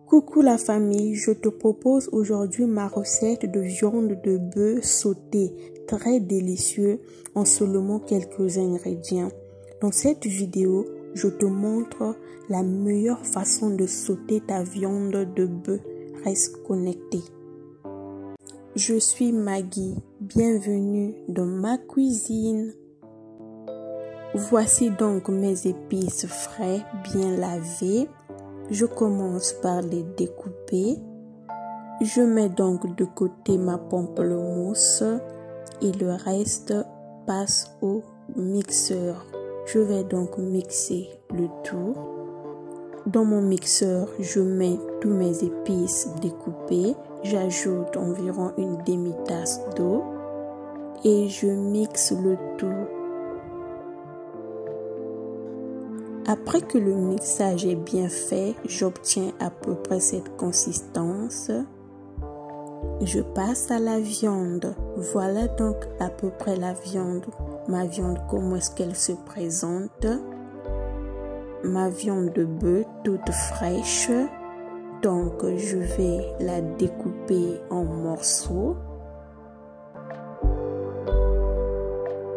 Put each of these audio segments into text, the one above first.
Coucou la famille, je te propose aujourd'hui ma recette de viande de bœuf sautée, très délicieux en seulement quelques ingrédients. Dans cette vidéo, je te montre la meilleure façon de sauter ta viande de bœuf. Reste connecté. Je suis Maggie, bienvenue dans ma cuisine. Voici donc mes épices frais bien lavées. Je commence par les découper. Je mets donc de côté ma pamplemousse et le reste passe au mixeur. Je vais donc mixer le tout. Dans mon mixeur, je mets tous mes épices découpées. J'ajoute environ une demi-tasse d'eau et je mixe le tout. Après que le mixage est bien fait, j'obtiens à peu près cette consistance. Je passe à la viande. Voilà donc à peu près la viande. Ma viande, comment est-ce qu'elle se présente? Ma viande de bœuf toute fraîche. Donc je vais la découper en morceaux.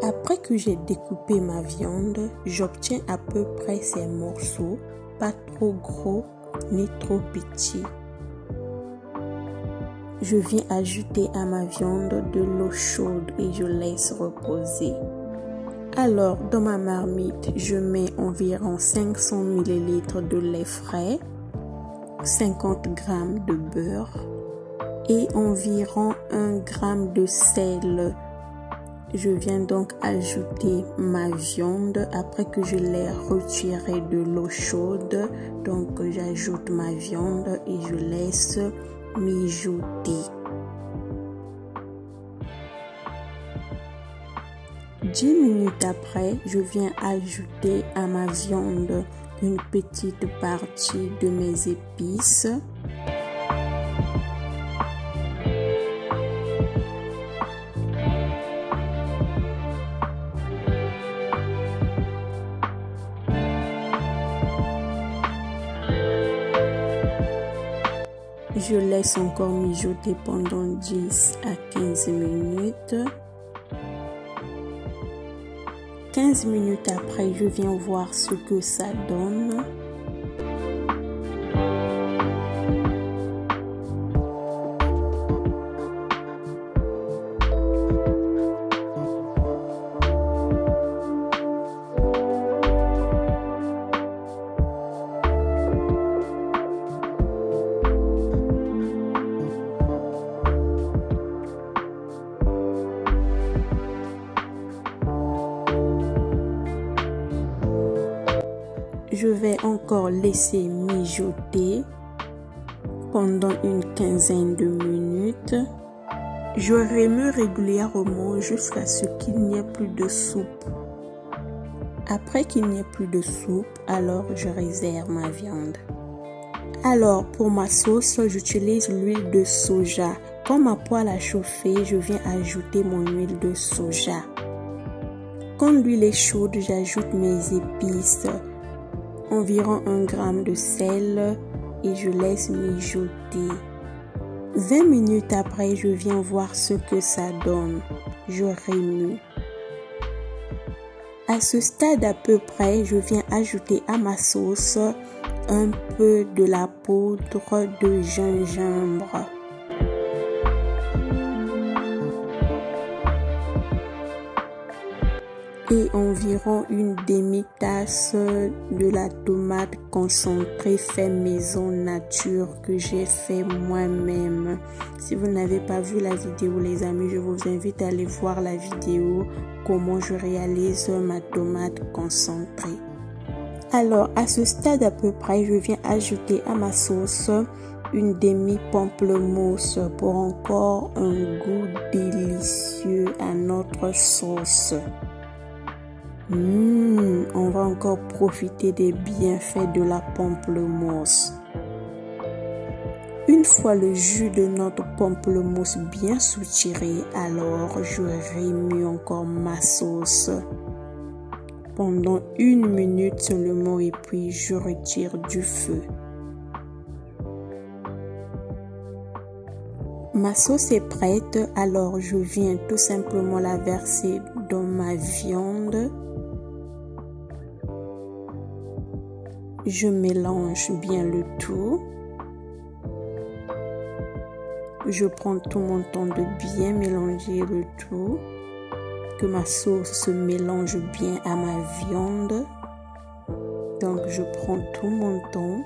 Après que j'ai découpé ma viande, j'obtiens à peu près ces morceaux, pas trop gros ni trop petits. Je viens ajouter à ma viande de l'eau chaude et je laisse reposer. Alors, dans ma marmite, je mets environ 500 ml de lait frais, 50 g de beurre et environ 1 g de sel. Je viens donc ajouter ma viande après que je l'ai retirée de l'eau chaude. Donc j'ajoute ma viande et je laisse mijoter. 10 minutes après, je viens ajouter à ma viande une petite partie de mes épices. Je laisse encore mijoter pendant 10 à 15 minutes. 15 minutes après, je viens voir ce que ça donne. Je vais encore laisser mijoter pendant une quinzaine de minutes. Je remue régulièrement jusqu'à ce qu'il n'y ait plus de soupe. Après qu'il n'y ait plus de soupe, alors je réserve ma viande. Alors pour ma sauce, j'utilise l'huile de soja. Quand ma poêle a chauffé, je viens ajouter mon huile de soja. Quand l'huile est chaude, j'ajoute mes épices. Environ 1 g de sel et je laisse mijoter. 20 minutes après, je viens voir ce que ça donne. Je remue. À ce stade à peu près, je viens ajouter à ma sauce un peu de la poudre de gingembre. Et environ une demi-tasse de la tomate concentrée fait maison nature que j'ai fait moi-même. Si vous n'avez pas vu la vidéo les amis, je vous invite à aller voir la vidéo comment je réalise ma tomate concentrée. Alors à ce stade à peu près, je viens ajouter à ma sauce une demi-pamplemousse pour encore un goût délicieux à notre sauce. On va encore profiter des bienfaits de la pamplemousse. Une fois le jus de notre pamplemousse bien soutiré, alors je remue encore ma sauce pendant 1 minute seulement et puis je retire du feu. Ma sauce est prête, alors je viens tout simplement la verser dans ma viande. Je mélange bien le tout. Je prends tout mon temps de bien mélanger le tout, que ma sauce se mélange bien à ma viande. Donc je prends tout mon temps.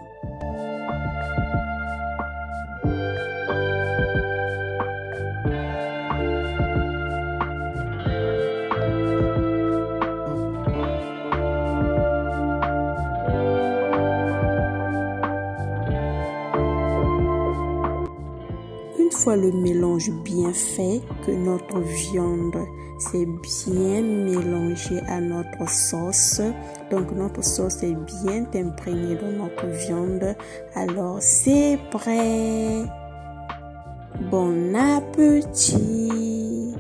Une fois le mélange bien fait, que notre viande s'est bien mélangée à notre sauce, donc notre sauce est bien imprégnée dans notre viande, alors c'est prêt. Bon appétit!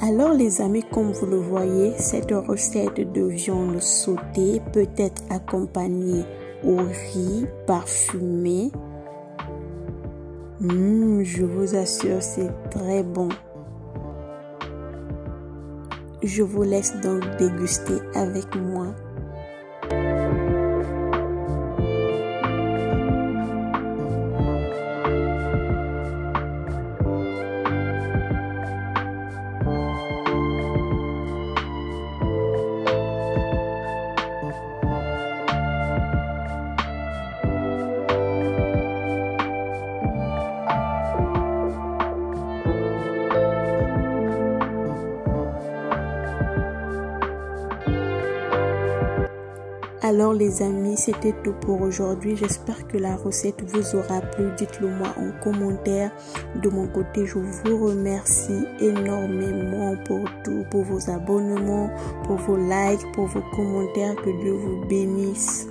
Alors les amis, comme vous le voyez, cette recette de viande sautée peut être accompagnée au riz parfumé. Je vous assure, c'est très bon. Je vous laisse donc déguster avec moi. Alors les amis, c'était tout pour aujourd'hui. J'espère que la recette vous aura plu. Dites-le moi en commentaire. De mon côté, je vous remercie énormément pour tout, pour vos abonnements, pour vos likes, pour vos commentaires. Que Dieu vous bénisse.